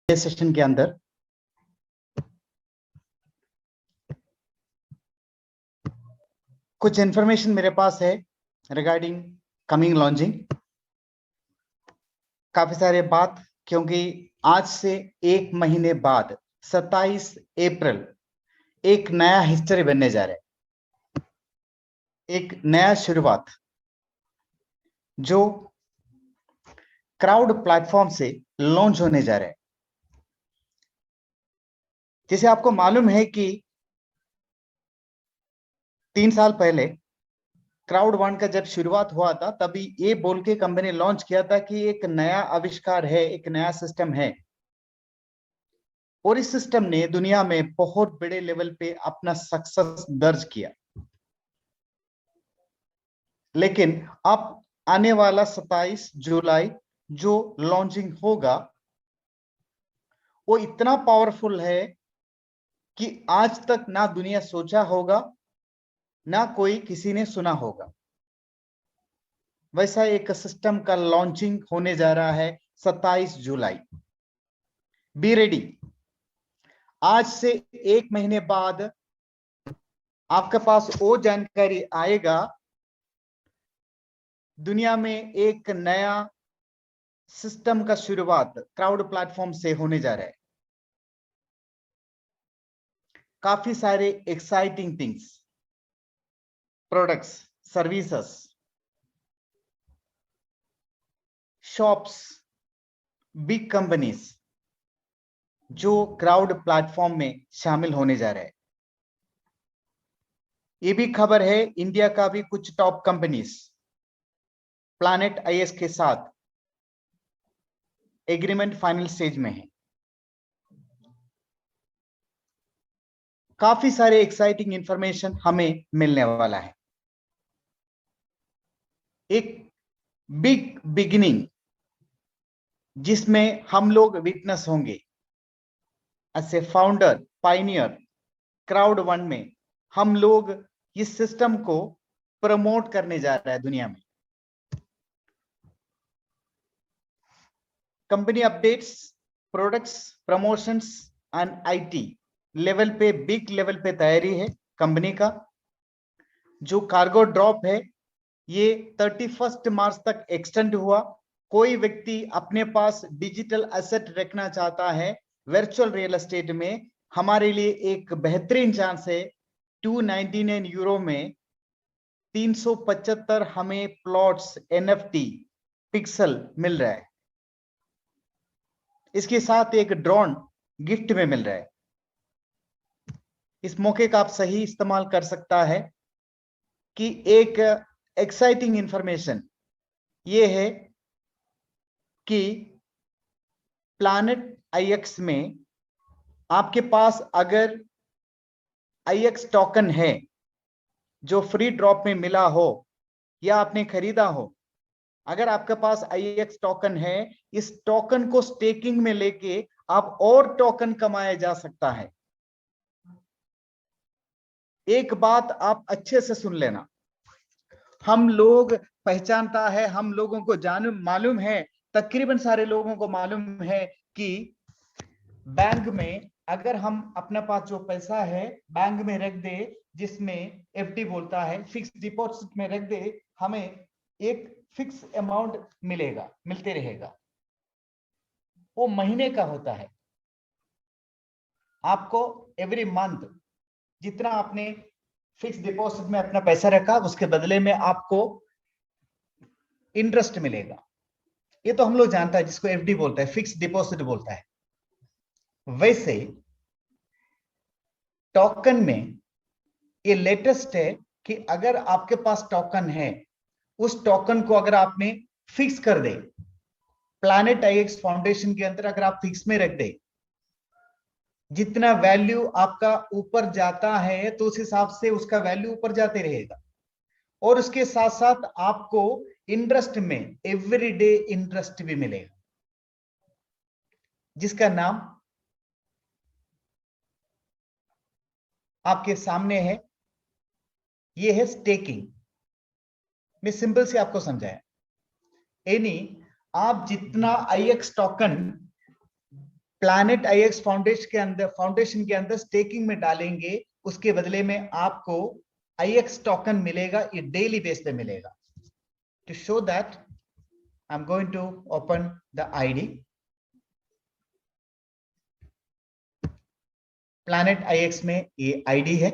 Session के अंदर कुछ इंफॉर्मेशन मेरे पास है रिगार्डिंग कमिंग लॉन्चिंग। काफी सारे बात, क्योंकि आज से एक महीने बाद 27 अप्रैल एक नया हिस्ट्री बनने जा रहा है, एक नया शुरुआत जो क्राउड प्लेटफॉर्म से लॉन्च होने जा रहा है। जैसे आपको मालूम है कि 3 साल पहले क्राउड वन का जब शुरुआत हुआ था, तभी ये बोल के कंपनी लॉन्च किया था कि एक नया आविष्कार है, एक नया सिस्टम है, और इस सिस्टम ने दुनिया में बहुत बड़े लेवल पे अपना सक्सेस दर्ज किया। लेकिन अब आने वाला 27 जुलाई जो लॉन्चिंग होगा वो इतना पावरफुल है कि आज तक ना दुनिया सोचा होगा, ना कोई किसी ने सुना होगा। वैसा एक सिस्टम का लॉन्चिंग होने जा रहा है 27 जुलाई। Be ready. आज से एक महीने बाद आपके पास वो जानकारी आएगा, दुनिया में एक नया सिस्टम का शुरुआत क्राउड प्लेटफॉर्म से होने जा रहा है। काफी सारे exciting things, products, services, shops, big companies जो क्राउड प्लेटफॉर्म में शामिल होने जा रहे हैं। ये भी खबर है इंडिया का भी कुछ टॉप कंपनीज प्लैनेट आईएस के साथ एग्रीमेंट फाइनल स्टेज में है। काफी सारे एक्साइटिंग इंफॉर्मेशन हमें मिलने वाला है। एक बिग बिगिनिंग जिसमें हम लोग विटनेस होंगे as a founder, pioneer. Crowd one में हम लोग इस सिस्टम को प्रमोट करने जा रहा है दुनिया में। Company updates, products, promotions and IT level पे, बिग लेवल पे तैयारी है कंपनी का। जो कार्गो ड्रॉप है ये 31 मार्च तक एक्सटेंड हुआ। कोई व्यक्ति अपने पास डिजिटल एसेट रखना चाहता है वर्चुअल रियल एस्टेट में, हमारे लिए एक बेहतरीन चांस है। 299 यूरो में 375 हमें प्लॉट्स एनएफटी पिक्सल मिल रहा है। इसके साथ एक ड्रोन गिफ्ट में मिल रहा है। इस मौके का आप सही इस्तेमाल कर सकता है कि एक एक्साइटिंग इंफॉर्मेशन ये है कि प्लैनेट आईएक्स में आपके पास अगर आईएक्स टोकन है जो फ्री ड्रॉप में मिला हो या आपने खरीदा हो, अगर आपके पास आईएक्स टोकन है, इस टोकन को स्टेकिंग में लेके आप और टोकन कमाया जा सकता है। एक बात आप अच्छे से सुन लेना, हम लोग पहचानता है, हम लोगों को मालूम है, तकरीबन सारे लोगों को मालूम है कि बैंक में अगर हम अपने पास जो पैसा है बैंक में रख दे, जिसमें एफडी बोलता है, फिक्स डिपॉजिट में रख दे, हमें एक फिक्स अमाउंट मिलेगा, मिलते रहेगा। वो महीने का होता है। आपको एवरी मंथ जितना आपने फिक्स डिपॉजिट में अपना पैसा रखा, उसके बदले में आपको इंटरेस्ट मिलेगा। ये तो हम लोग जानता है, जिसको एफडी बोलता है, फिक्स डिपॉजिट बोलता है। वैसे टोकन में ये लेटेस्ट है कि अगर आपके पास टोकन है, उस टोकन को अगर आपने फिक्स कर दे, प्लैनेट आईएक्स फाउंडेशन के अंदर अगर आप फिक्स में रख दे, जितना वैल्यू आपका ऊपर जाता है तो उस हिसाब से उसका वैल्यू ऊपर जाते रहेगा। और उसके साथ साथ आपको इंटरेस्ट में एवरीडे इंटरेस्ट भी मिलेगा, जिसका नाम आपके सामने है। ये है स्टेकिंग। मैं सिंपल से आपको समझाया। यानी आप जितना आईएक्स टोकन प्लैनेट आईएक्स फाउंडेशन के अंदर स्टेकिंग में डालेंगे, उसके बदले में आपको आईएक्स टोकन मिलेगा, ये डेली बेस पे मिलेगा। To show that I am going to open the ID. Planet IX में ये आईडी है।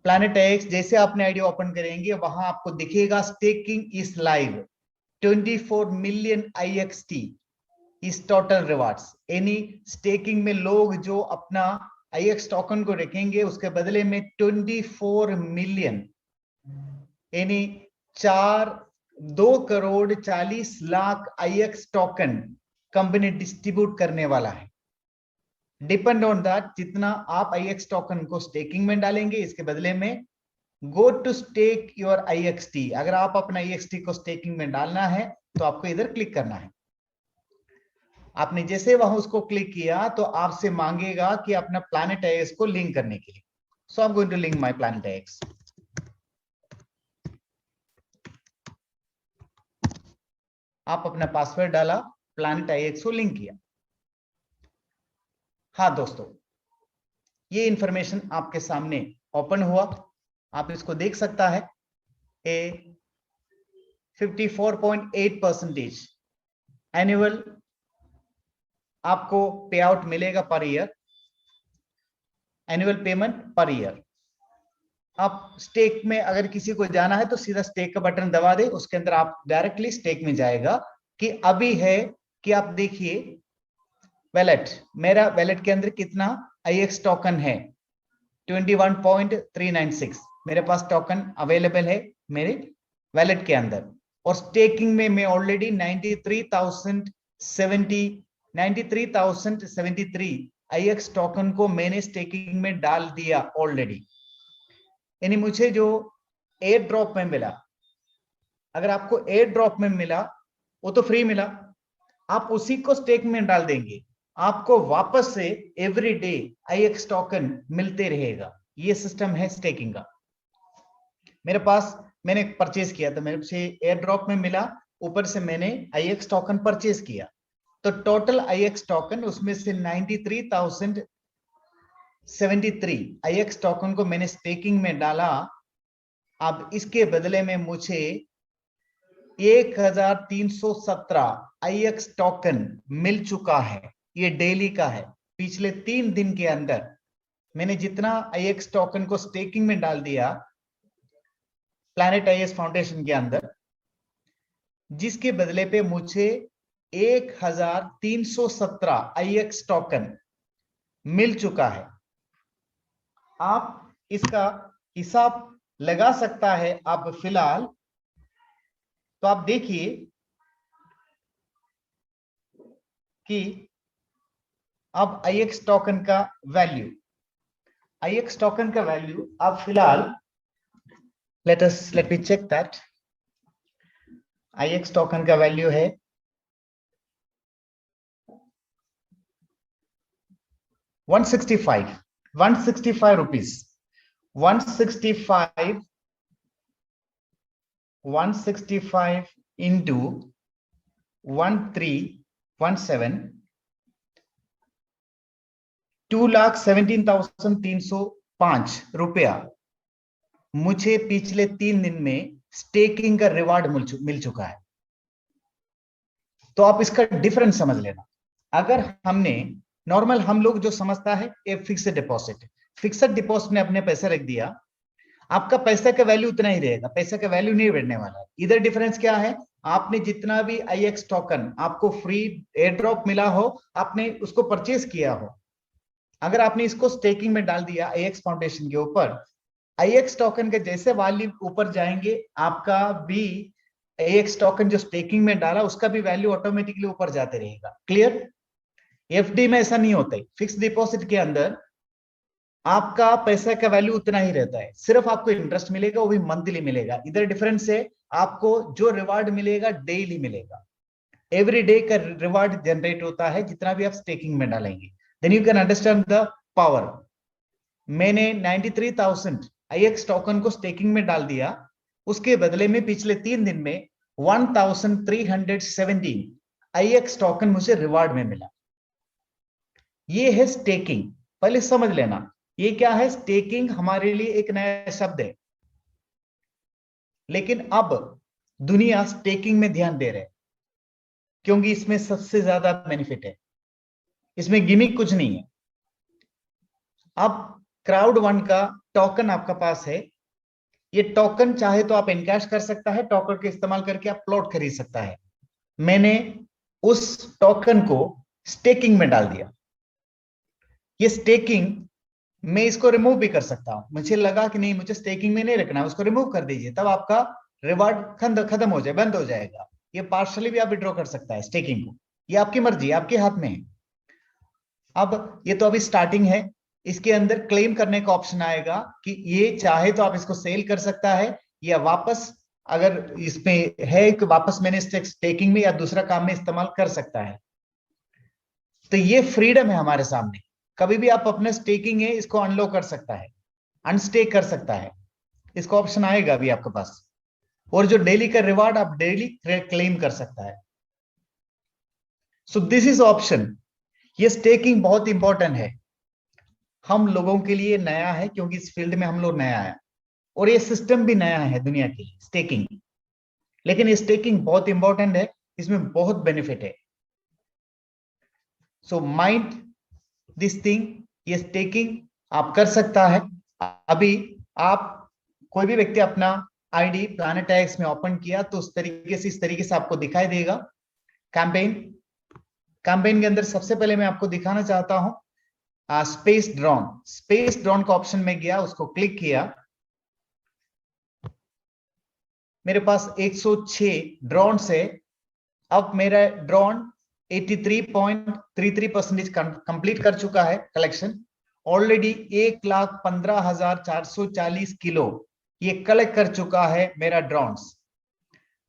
प्लैनेट आईएक्स जैसे आपने आईडी ओपन करेंगे वहां आपको दिखेगा staking is live, 24 million IXT इस टोटल रिवार्ड्स। यानी स्टेकिंग में लोग जो अपना IX टोकन को रखेंगे उसके बदले में 24 मिलियन यानी 2,40,00,000 IX टोकन कंपनी डिस्ट्रीब्यूट करने वाला है। डिपेंड ऑन दैट, जितना आप IX टोकन को स्टेकिंग में डालेंगे इसके बदले में go to stake your IXT। अगर आप अपना IXT को स्टेकिंग में डालना है तो आपको इधर क्लिक करना है। आपने जैसे वहां उसको क्लिक किया तो आपसे मांगेगा कि अपना प्लैनेट आईएक्स को लिंक करने के लिए। So I am going to link my planet IX. आप अपना पासवर्ड डाला, प्लैनेट आईएक्स को लिंक किया। हाँ दोस्तों, ये इंफॉर्मेशन आपके सामने ओपन हुआ, आप इसको देख सकता है। 54.8% एनुअल आपको पे आउट मिलेगा per year, annual payment per year. आप स्टेक में अगर किसी को जाना है तो सीधा स्टेक का बटन दबा दे, उसके अंदर आप डायरेक्टली स्टेक में जाएगा। कि अभी है कि आप देखिए वैलेट, मेरा वैलेट के अंदर कितना IX टोकन है, 21.396 मेरे पास टोकन अवेलेबल है मेरे वैलेट के अंदर। और स्टेकिंग में मैं ऑलरेडी 93,073 IX टोकन को मैंने स्टेकिंग में डाल दिया ऑलरेडी। यानी मुझे जो एयर ड्रॉप में मिला, अगर आपको एयर ड्रॉप में मिला वो तो फ्री मिला, आप उसी को स्टेक में डाल देंगे, आपको वापस से एवरी डे IX टोकन मिलते रहेगा। ये सिस्टम है स्टेकिंग का। मेरे पास मैंने परचेज किया तो मेरे से एयर ड्रॉप में मिला, ऊपर से मैंने IX टोकन परचेज किया, तो टोटल IX टोकन उसमें से 93,073 IX टोकन को मैंने स्टेकिंग में डाला। अब इसके बदले में मुझे 1,317 IX टोकन मिल चुका है। ये डेली का है। पिछले 3 दिन के अंदर मैंने जितना IX टोकन को स्टेकिंग में डाल दिया प्लैनेट आईएक्स फाउंडेशन के अंदर, जिसके बदले पे मुझे 1,317 IX टोकन मिल चुका है। आप इसका हिसाब लगा सकता है आप फिलहाल। तो आप देखिए कि अब IX टोकन का वैल्यू, IX टोकन का वैल्यू अब फिलहाल let me check that। IX token का वैल्यू है 165 रुपीज। 165 into 1317, 2,17,305 रुपया मुझे पिछले 3 दिन में स्टेकिंग का रिवार्ड मिल चुका है। तो आप इसका डिफरेंस समझ लेना। अगर हमने नॉर्मल, हम लोग जो समझता है ये फिक्स्ड डिपॉजिट में अपने पैसे रख दिया, आपका पैसा का वैल्यू उतना ही रहेगा, पैसा का वैल्यू नहीं बढ़ने वाला है। इधर डिफरेंस क्या है, आपने जितना भी IX टोकन आपको फ्री एयर ड्रॉप मिला हो, आपने उसको परचेज किया हो, अगर आपने इसको स्टेकिंग में डाल दिया IX फाउंडेशन के ऊपर, IX टोकन के जैसे वैल्यू ऊपर जाएंगे, आपका भी IX टोकन जो स्टेकिंग में डाला उसका भी वैल्यू ऑटोमेटिकली ऊपर जाते रहेगा। क्लियर? FD में ऐसा नहीं होता है। फिक्स डिपॉजिट के अंदर आपका पैसा का वैल्यू उतना ही रहता है, सिर्फ आपको इंटरेस्ट मिलेगा, वो भी मंथली मिलेगा। इधर डिफरेंस है, आपको जो रिवार्ड मिलेगा डेली मिलेगा, एवरी डे का रिवार्ड जनरेट होता है जितना भी आप स्टेकिंग में डालेंगे। Then you can understand the power. मैंने 93,000 IX टोकन को स्टेकिंग में डाल दिया, उसके बदले में पिछले 3 दिन में 1317 IX टोकन मुझे रिवार्ड में मिला। ये है स्टेकिंग। पहले समझ लेना ये क्या है। स्टेकिंग हमारे लिए एक नया शब्द है, लेकिन अब दुनिया स्टेकिंग में ध्यान दे रहे हैं क्योंकि इसमें सबसे ज्यादा बेनिफिट है। इसमें गिमिक कुछ नहीं है। अब क्राउड वन का टोकन आपका पास है। ये टोकन चाहे तो आप इनकैश कर सकता है, टोकन के इस्तेमाल करके आप प्लॉट खरीद सकता है। मैंने उस टोकन को स्टेकिंग में डाल दिया। ये स्टेकिंग मैं इसको रिमूव भी कर सकता हूं। मुझे लगा कि नहीं, मुझे स्टेकिंग में नहीं रखना, उसको रिमूव कर दीजिए, तब आपका रिवार्ड खत्म हो जाए, बंद हो जाएगा। ये पार्शली भी आप विड्रॉ कर सकता है स्टेकिंग को। ये आपकी मर्जी, आपके हाथ में है। अब ये तो अभी स्टार्टिंग है। इसके अंदर क्लेम करने का ऑप्शन आएगा कि ये चाहे तो आप इसको सेल कर सकता है, या वापस अगर इसमें है कि वापस मैंने स्टेकिंग में या दूसरा काम में इस्तेमाल कर सकता है। तो ये फ्रीडम है हमारे सामने। कभी भी आप अपने स्टेकिंग है इसको अनलॉक कर सकता है, अनस्टेक कर सकता है। इसका ऑप्शन आएगा अभी आपके पास। और जो डेली का रिवार्ड आप डेली क्लेम कर सकता है। सो दिस इज ऑप्शन। ये स्टेकिंग बहुत इंपॉर्टेंट है हम लोगों के लिए, नया है क्योंकि इस फील्ड में हम लोग नया है, और ये सिस्टम भी नया है दुनिया के लिए, स्टेकिंग। लेकिन ये स्टेकिंग बहुत इंपॉर्टेंट है, इसमें बहुत बेनिफिट है। So mind this thing. ये स्टेकिंग आप कर सकता है। अभी आप कोई भी व्यक्ति अपना आईडी प्लैनेट में ओपन किया तो उस तरीके से, इस तरीके से आपको दिखाई देगा। कैंपेन के अंदर सबसे पहले मैं आपको दिखाना चाहता हूं स्पेस ड्रोन। स्पेस ड्रोन का ऑप्शन में गया, उसको क्लिक किया। मेरे पास 106 ड्रोन से अब मेरा ड्रोन 83.33% कंप्लीट कर चुका है कलेक्शन। ऑलरेडी 1,15,440 किलो ये कलेक्ट कर चुका है मेरा drones.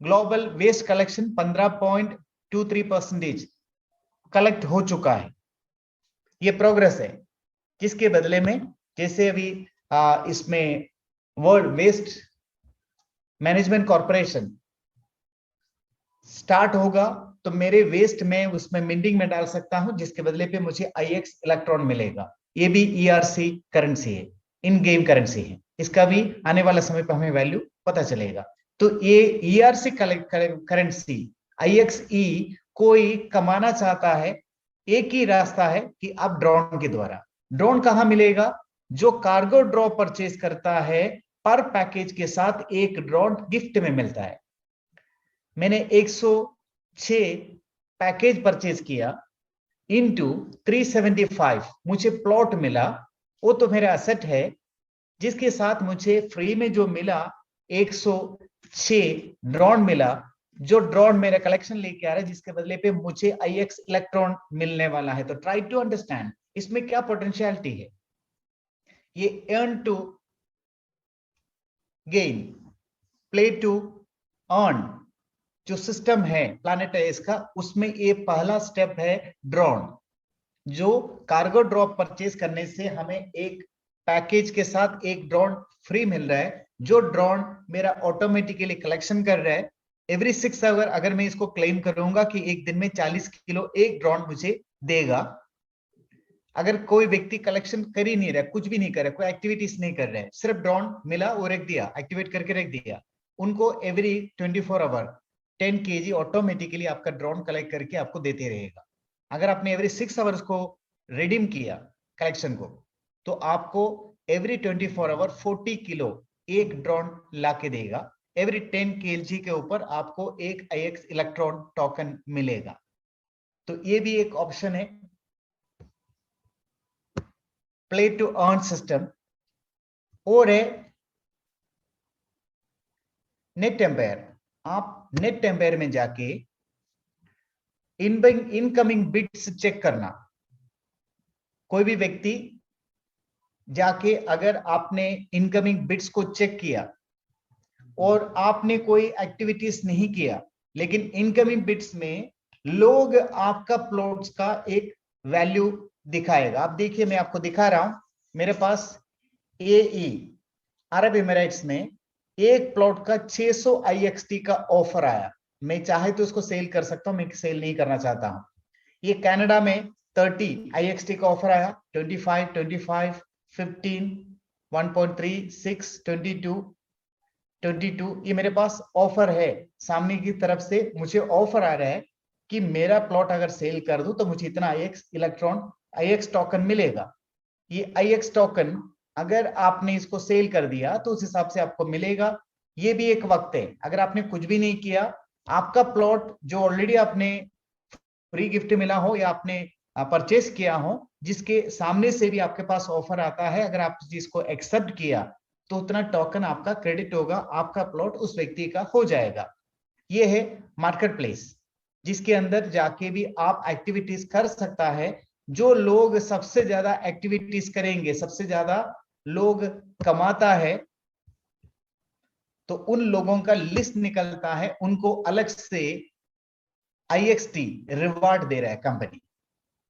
Global waste collection 15.23% collect हो चुका है। ये प्रोग्रेस है, जिसके बदले में जैसे अभी इसमें world waste management corporation start होगा तो मेरे वेस्ट में उसमें मिंटिंग में डाल सकता हूं, जिसके बदले पे मुझे IX इलेक्ट्रॉन मिलेगा। ये भी ERC करेंसी है, इन गेम करेंसी है। इसका भी आने वाला समय पर हमें वैल्यू पता चलेगा। तो ये ERC करेंसी IXE कोई कमाना चाहता है, एक ही रास्ता है कि आप ड्रोन के द्वारा। ड्रोन कहां मिलेगा? जो कार्गो ड्रॉ परचेज करता है पर पैकेज के साथ एक ड्रोन गिफ्ट में मिलता है। मैंने 106 पैकेज परचेज किया इनटू 375, मुझे प्लॉट मिला। वो तो मेरा एसेट है, जिसके साथ मुझे फ्री में जो मिला 106 ड्रोन मिला। जो ड्रोन मेरा कलेक्शन लेके आ रहा है, जिसके बदले पे मुझे IX इलेक्ट्रॉन मिलने वाला है। तो ट्राई टू अंडरस्टैंड इसमें क्या पोटेंशियलिटी है। ये earn to gain, play to earn जो सिस्टम है प्लैनेट इसका, उसमें ये पहला स्टेप है ड्रोन। जो कार्गो ड्रॉप परचेज करने से हमें एक पैकेज के साथ एक ड्रोन फ्री मिल रहा है, जो ड्रोन मेरा ऑटोमेटिकली कलेक्शन कर रहा है। एवरी 6 आवर अगर मैं इसको क्लेम करूंगा कि एक दिन में 40 किलो एक ड्रोन मुझे देगा। अगर कोई व्यक्ति कलेक्शन कर ही नहीं रहा, कुछ भी नहीं कर रहा, कोई एक्टिविटीज नहीं कर रहा है, सिर्फ ड्रोन मिला और रख दिया, एक्टिवेट करके रख दिया, उनको एवरी 24 आवर 10 kg ऑटोमेटिकली आपका ड्रोन कलेक्ट करके आपको देते रहेगा। अगर आपने एवरी 6 आवर्स को रिडीम किया कलेक्शन को, तो आपको एवरी 24 आवर 40 किलो एक ड्रोन लाके देगा। एवरी 10 kg के ऊपर आपको एक IX इलेक्ट्रॉन टोकन मिलेगा। तो ये भी एक ऑप्शन है, प्ले टू अर्न सिस्टम। और है नेट एम्पायर। आप नेट एम्पायर में जाके इनकमिंग बिट्स चेक करना। कोई भी व्यक्ति जाके अगर आपने इनकमिंग बिट्स को चेक किया और आपने कोई एक्टिविटीज नहीं किया, लेकिन इनकमिंग बिट्स में लोग आपका प्लॉट्स का एक वैल्यू दिखाएगा। आप देखिए, मैं आपको दिखा रहा हूं। मेरे पास AE अरब एमिरेट्स में एक प्लॉट का 600 IXT का ऑफर आया। मैं चाहे तो उसको सेल कर सकता हूं, मैं सेल नहीं करना चाहता हूं। ये कनाडा में 30 IXT का ऑफर आया, 25, 25, 15, 1.3, 6, 22, 22। ये मेरे पास ऑफर है, सामने की तरफ से मुझे ऑफर आ रहा है कि मेरा प्लॉट अगर सेल कर दूं तो मुझे इतना IX टोकन मिलेगा। ये IX टोकन अगर आपने इसको सेल कर दिया तो उस हिसाब से आपको मिलेगा। ये भी एक वक्त है, अगर आपने कुछ भी नहीं किया, आपका प्लॉट जो ऑलरेडी आपने फ्री गिफ्ट मिला हो या आपने परचेस किया हो, जिसके सामने से भी आपके पास ऑफर आता है, अगर आप जिसको एक्सेप्ट किया तो उतना टोकन आपका क्रेडिट होगा, आपका प्लॉट उस व्यक्ति का हो जाएगा। ये है मार्केट प्लेस, जिसके अंदर जाके भी आप एक्टिविटीज कर सकता है। जो लोग सबसे ज्यादा एक्टिविटीज करेंगे, सबसे ज्यादा लोग कमाता है, तो उन लोगों का लिस्ट निकलता है, उनको अलग से IXT रिवार्ड दे रहा है कंपनी।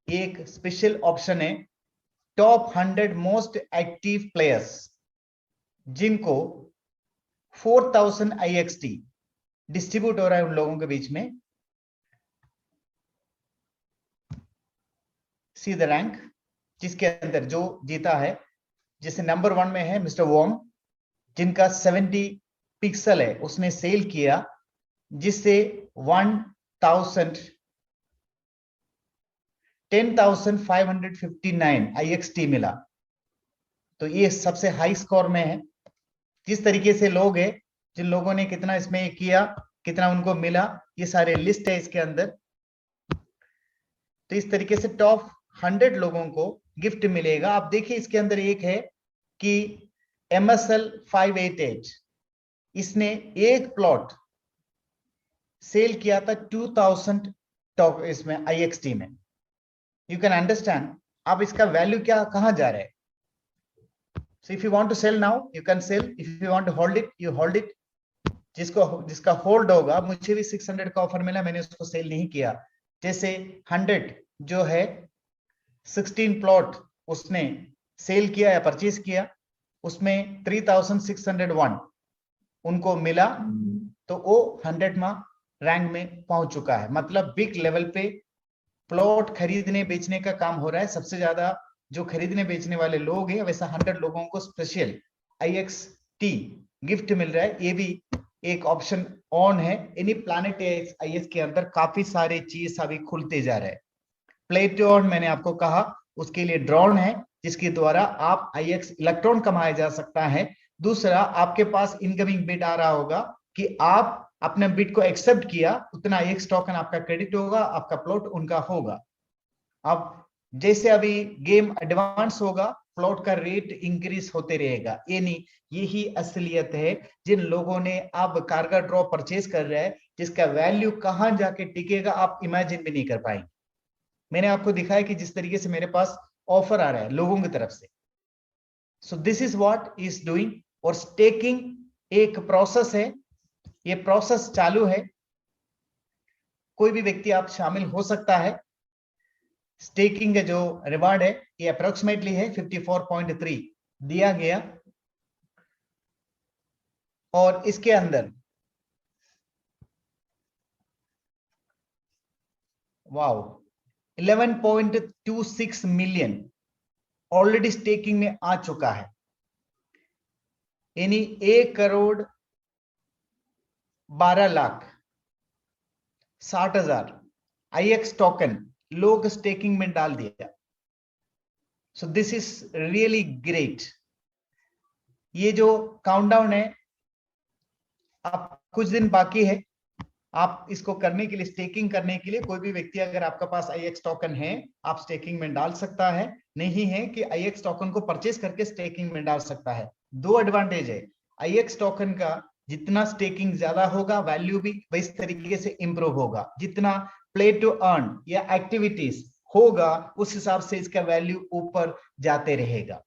एक स्पेशल ऑप्शन है टॉप 100 मोस्ट एक्टिव प्लेयर्स, जिनको 4000 IXT डिस्ट्रीब्यूट हो रहा है उन लोगों के बीच में। सी द रैंक, जिसके अंदर जो जीता है, जिसे नंबर 1 में है मिस्टर वोंग, जिनका 70 पिक्सल है, उसने सेल किया, जिससे 10,559 IXT मिला। तो ये सबसे हाई स्कोर में है। किस तरीके से लोग हैं, जिन लोगों ने कितना इसमें किया, कितना उनको मिला, ये सारे लिस्ट है इसके अंदर। तो इस तरीके से टॉप 100 लोगों को गिफ्ट मिलेगा। आप देखिए इसके अंदर एक है कि MSL 588, इसने एक प्लॉट सेल किया था 2000 टॉप इसमें IXT में। यू कैन अंडरस्टैंड आप इसका वैल्यू क्या कहां जा रहा है। So if you want to sell now, you can sell. If you want to hold it, you hold it. जिसका होल्ड होगा, मुझे भी 600 का ऑफर मिला, मैंने उसको सेल नहीं किया। जैसे 100 जो है 16 प्लॉट उसने सेल किया या परचेज किया, उसमें 3601 उनको मिला, तो वो 100 में रैंक में पहुंच चुका है। मतलब बिग लेवल पे प्लॉट खरीदने बेचने का काम हो रहा है। सबसे ज्यादा जो खरीदने बेचने वाले लोग हैं, वैसा 100 लोगों को स्पेशल IXT गिफ्ट मिल रहा है। ये भी एक ऑप्शन ऑन है। एनी प्लैनेट IX के अंदर काफी सारे चीज अभी खुलते जा रहे हैं। प्ले टू अर्न मैंने आपको कहा, उसके लिए ड्रॉन है, जिसके द्वारा आप IX इलेक्ट्रॉन कमाया जा सकता है। दूसरा, आपके पास इनकमिंग बिड आ रहा होगा कि आप अपने बिड को एक्सेप्ट किया, उतना IX टोकन आपका क्रेडिट होगा, आपका प्लॉट उनका होगा। अब जैसे अभी गेम एडवांस होगा, प्लॉट का रेट इंक्रीज होते रहेगा। ये नहीं, यही असलियत है। जिन लोगों ने अब कार्गा ड्रॉ परचेज कर रहे हैं, जिसका वैल्यू कहां जाके टिकेगा आप इमेजिन भी नहीं कर पाएंगे। मैंने आपको दिखाया कि जिस तरीके से मेरे पास ऑफर आ रहा है लोगों की तरफ से। सो this is what is doing. और स्टेकिंग एक प्रोसेस है, ये प्रोसेस चालू है। कोई भी व्यक्ति आप शामिल हो सकता है। स्टेकिंग का जो रिवार्ड है ये अप्रोक्सीमेटली है 54.3 दिया गया, और इसके अंदर वाओ 11.26 मिलियन ऑलरेडी स्टेकिंग में आ चुका है। यानी 1,12,60,000 IX टोकन लोग स्टेकिंग में डाल दिया। सो दिस इज रियली ग्रेट। ये जो काउंटडाउन है, आप कुछ दिन बाकी है, आप इसको करने के लिए, स्टेकिंग करने के लिए, कोई भी व्यक्ति अगर आपका पास IX टोकन है, आप स्टेकिंग में डाल सकता है। नहीं है कि IX टोकन को परचेज करके स्टेकिंग में डाल सकता है। दो एडवांटेज है। IX टोकन का जितना स्टेकिंग ज्यादा होगा, वैल्यू भी इस तरीके से इंप्रूव होगा। जितना प्ले टू अर्न या एक्टिविटीज होगा, उस हिसाब से इसका वैल्यू ऊपर जाते रहेगा।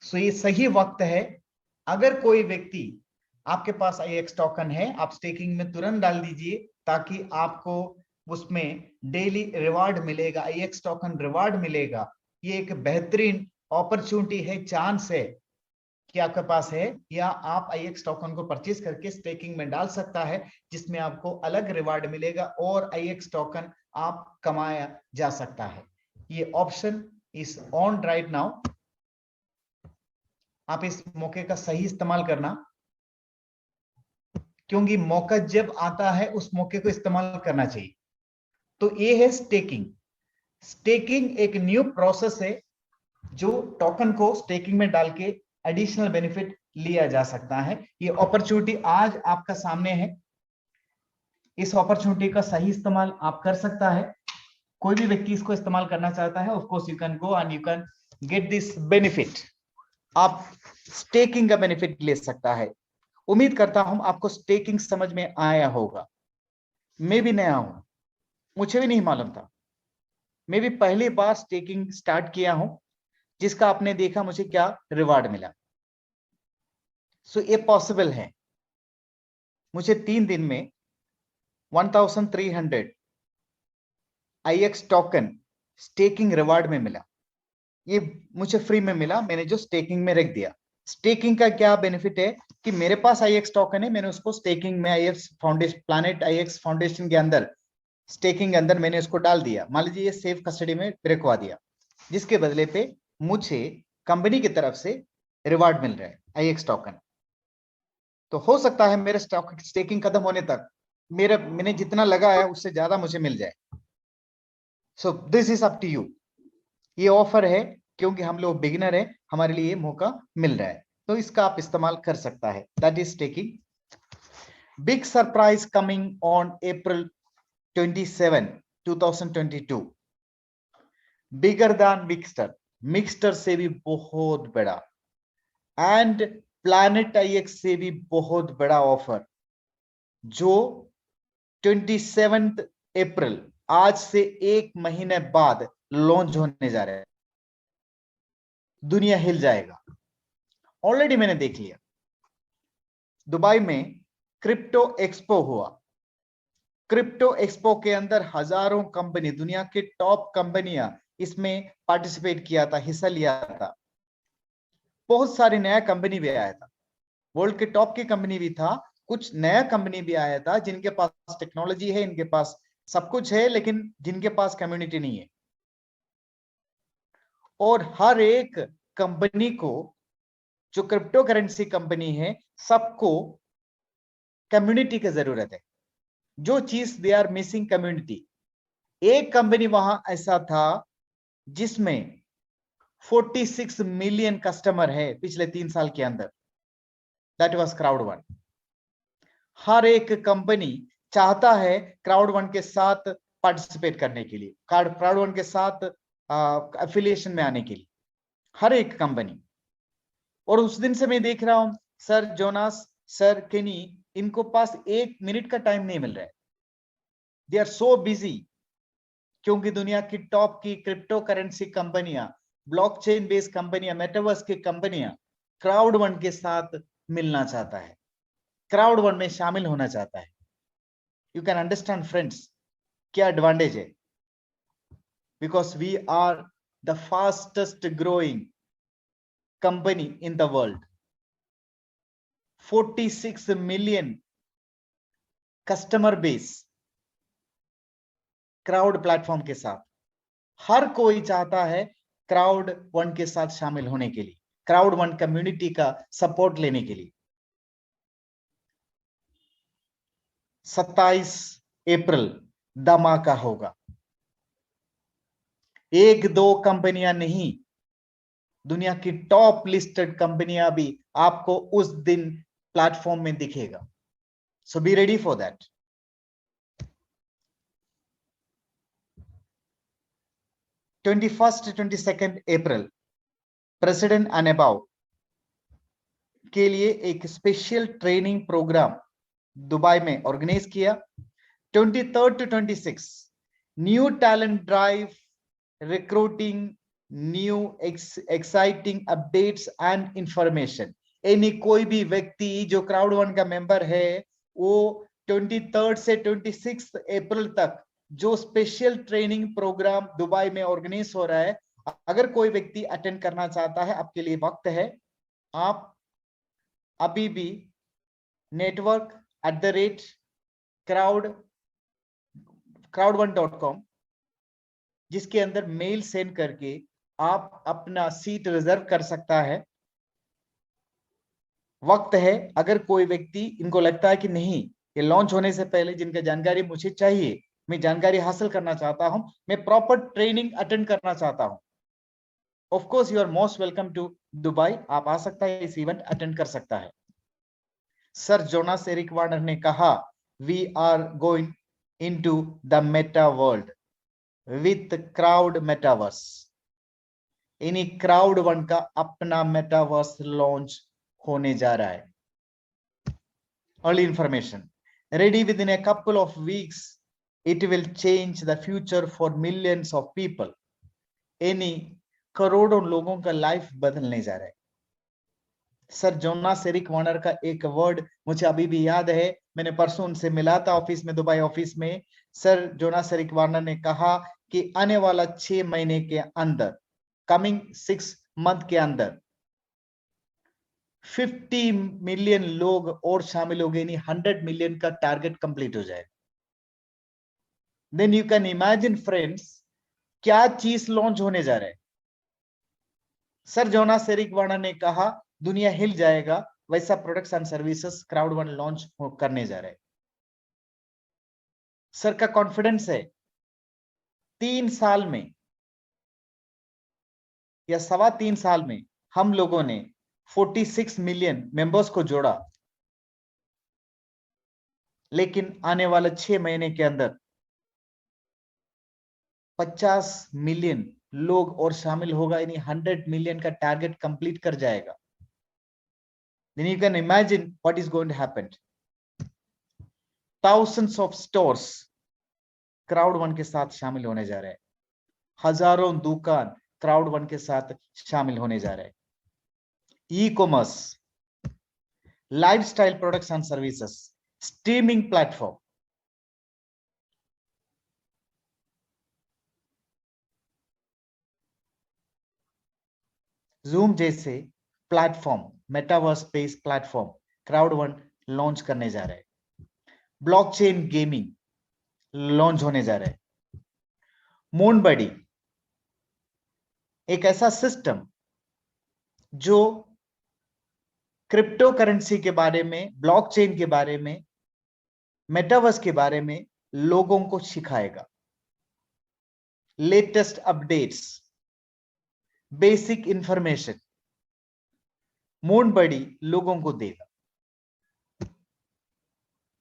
सो ये सही वक्त है। अगर कोई व्यक्ति आपके पास IX टोकन है, आप स्टेकिंग में तुरंत डाल दीजिए, ताकि आपको उसमें डेली रिवार्ड मिलेगा, IX टोकन रिवार्ड मिलेगा। ये एक बेहतरीन अपॉर्चुनिटी है, चांस है कि आपके पास है, या आप IX टोकन को परचेज करके स्टेकिंग में डाल सकता है, जिसमें आपको अलग रिवार्ड मिलेगा और IX टोकन आप कमाया जा सकता है। ये option is on right now. आप इस मौके का सही इस्तेमाल करना, क्योंकि मौका जब आता है उस मौके को इस्तेमाल करना चाहिए। तो ये है स्टेकिंग। स्टेकिंग एक न्यू प्रोसेस है जो टोकन को स्टेकिंग में डाल के एडिशनल बेनिफिट लिया जा सकता है। ये अपॉर्चुनिटी आज आपका सामने है। इस अपॉर्चुनिटी का सही इस्तेमाल आप कर सकता है। कोई भी व्यक्ति इसको इस्तेमाल करना चाहता है, of course you can go and you can get this benefit. आप स्टेकिंग का बेनिफिट ले सकता है। उम्मीद करता हूं आपको स्टेकिंग समझ में आया होगा। मैं भी नया हूं, मुझे भी नहीं मालूम था। मैं भी पहली बार स्टेकिंग स्टार्ट किया हूं, जिसका आपने देखा मुझे क्या रिवार्ड मिला। सो ये पॉसिबल है। मुझे 3 दिन में 1300 IX टोकन स्टेकिंग रिवार्ड में मिला। ये मुझे फ्री में मिला, मैंने जो स्टेकिंग में रख दिया। स्टेकिंग का क्या बेनिफिट है कि मेरे पास IX टोकन है, मैंने उसको स्टेकिंग में IX foundation, planet IX foundation के अंदर, स्टेकिंग के अंदर मैंने उसको डाल दिया। मान लीजिए ये सेफ कस्टडी में रखवा दिया, जिसके बदले पे मुझे कंपनी की तरफ से रिवार्ड मिल रहा है IX टोकन। तो हो सकता है मेरे स्टेकिंग खत्म होने तक मैंने जितना लगाया उससे ज्यादा मुझे मिल जाए। So this is up to you. ये ऑफर है क्योंकि हम लोग बिगिनर है, हमारे लिए ये मौका मिल रहा है, तो इसका आप इस्तेमाल कर सकता है। That is staking. Big surprise coming on April 27, 2022। Bigger than Mixter, Mixter से भी बहुत बड़ा, एंड प्लैनेट IX से भी बहुत बड़ा ऑफर, जो 27 अप्रैल, आज से 1 महीने बाद लॉन्च होने जा रहा है। दुनिया हिल जाएगा। ऑलरेडी मैंने देख लिया। दुबई में क्रिप्टो एक्सपो हुआ। क्रिप्टो एक्सपो के अंदर हजारों कंपनी, दुनिया के टॉप कंपनियां इसमें पार्टिसिपेट किया था, हिस्सा लिया था। बहुत सारी नया कंपनी भी आया था, वर्ल्ड के टॉप की कंपनी भी था, कुछ नया कंपनी भी आया था जिनके पास टेक्नोलॉजी है, इनके पास सब कुछ है, लेकिन जिनके पास कम्युनिटी नहीं है। और हर एक कंपनी को, जो क्रिप्टो करेंसी कंपनी है, सबको कम्युनिटी की जरूरत है। जो चीज दे आर मिसिंग, कम्युनिटी। एक कंपनी वहां ऐसा था जिसमें 46 मिलियन कस्टमर है पिछले 3 साल के अंदर। That was क्राउड1। हर एक कंपनी चाहता है क्राउड1 के साथ पार्टिसिपेट करने के लिए, क्राउड1 के साथ एफिलिएशन में आने के लिए, हर एक कंपनी। और उस दिन से मैं देख रहा हूं, सर जोनास, सर केनी, इनको पास 1 मिनट का टाइम नहीं मिल रहा है। दे आर सो बिजी, क्योंकि दुनिया की टॉप की क्रिप्टो करेंसी कंपनियां, ब्लॉकचेन बेस्ड कंपनियां, मेटावर्स की कंपनियां क्राउड1 के साथ मिलना चाहता है, क्राउड1 में शामिल होना चाहता है। यू कैन अंडरस्टैंड फ्रेंड्स, क्या एडवांटेज है। Because we are the fastest growing company in the world. 46 million customer base crowd platform के साथ। हर कोई चाहता है क्राउड1 के साथ शामिल होने के लिए, क्राउड1 कम्युनिटी का सपोर्ट लेने के लिए। 27 अप्रैल धमाका होगा। 1-2 कंपनियां नहीं, दुनिया की टॉप लिस्टेड कंपनियां भी आपको उस दिन प्लेटफॉर्म में दिखेगा। So be ready for that. First 22 April president and above के लिए एक स्पेशल ट्रेनिंग प्रोग्राम दुबई में ऑर्गेनाइज किया। 23 to 26 new talent drive, recruiting new exciting updates and information. यानी कोई भी व्यक्ति जो क्राउड1 का मेंबर है, वो 23 से 26 अप्रैल तक जो स्पेशल ट्रेनिंग प्रोग्राम दुबई में ऑर्गेनाइज हो रहा है, अगर कोई व्यक्ति अटेंड करना चाहता है, आपके लिए वक्त है। आप अभी भी network@crowd1.com, जिसके अंदर मेल सेंड करके आप अपना सीट रिजर्व कर सकता है। वक्त है, अगर कोई व्यक्ति इनको लगता है कि नहीं, ये लॉन्च होने से पहले जिनका जानकारी मुझे चाहिए, मैं जानकारी हासिल करना चाहता हूं, मैं प्रॉपर ट्रेनिंग अटेंड करना चाहता हूं, of course you are most welcome to Dubai. आप आ सकता है, इस इवेंट अटेंड कर सकता है। सर जोनास एरिक वार्नर ने कहा, we are going into the meta world with crowd metaverse. इन्हीं क्राउड वन का अपना मेटावर्स लॉन्च होने जा रहा है। Early information ready within a couple of weeks. It will change the future for millions of people. यानी करोड़ों लोगों का लाइफ बदलने जा रहा है। सर जोनास एरिक वार्नर का एक वर्ड मुझे अभी भी याद है, मैंने परसों उनसे मिला था ऑफिस में, दुबई ऑफिस में। सर जोनास एरिक वार्नर ने कहा कि आने वाला 6 महीने के अंदर, कमिंग 6 मंथ के अंदर 50 मिलियन लोग और शामिल हो गए, यानी 100 मिलियन का टारगेट कंप्लीट हो जाएगा। Then you can imagine friends, क्या चीज लॉन्च होने जा रहा है। सर जोनास एरिक वार्नर ने कहा दुनिया हिल जाएगा, वैसा products and services crowd one launch करने जा रहे हैं। सर का कॉन्फिडेंस है 3 साल में या 3.25 साल में हम लोगों ने 46 मिलियन मेंबर्स को जोड़ा, लेकिन आने वाले 6 महीने के अंदर 50 मिलियन लोग और शामिल होगा, यानी 100 मिलियन का टारगेट कंप्लीट कर जाएगा। Then you can imagine what is going to happen. Thousands of stores crowd one के साथ शामिल होने जा रहे हैं। हजारों दुकान क्राउड वन के साथ शामिल होने जा रहे हैं। E commerce, lifestyle products and services, streaming platform, Zoom जैसे platform, metaverse based platform crowd one launch करने जा रहे हैं। ब्लॉकचेन गेमिंग लॉन्च होने जा रहे हैं। मूनबडी, एक ऐसा सिस्टम जो क्रिप्टो करेंसी के बारे में, ब्लॉकचेन के बारे में, मेटावर्स के बारे में लोगों को सिखाएगा। लेटेस्ट अपडेट्स, बेसिक इंफॉर्मेशन मूनबडी लोगों को देगा।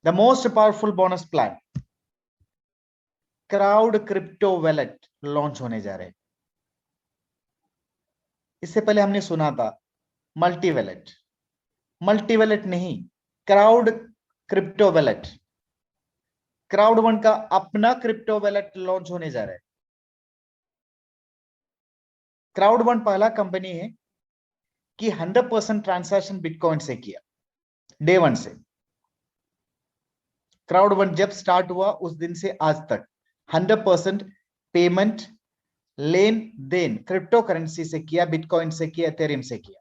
The most powerful bonus plan, crowd crypto wallet launch होने जा रहे हैं। इससे पहले हमने सुना था मल्टी वैलेट, मल्टी वैलेट नहीं, crowd crypto wallet. Crowd one का अपना क्रिप्टो वैलेट लॉन्च होने जा रहा है। क्राउड वन पहला कंपनी है कि 100% ट्रांजैक्शन बिटकॉइन से किया, डे वन से। क्राउड वन जब स्टार्ट हुआ उस दिन से आज तक 100% पेमेंट, लेन देन क्रिप्टो करेंसी से किया, बिटकॉइन से किया, एथेरियम से किया।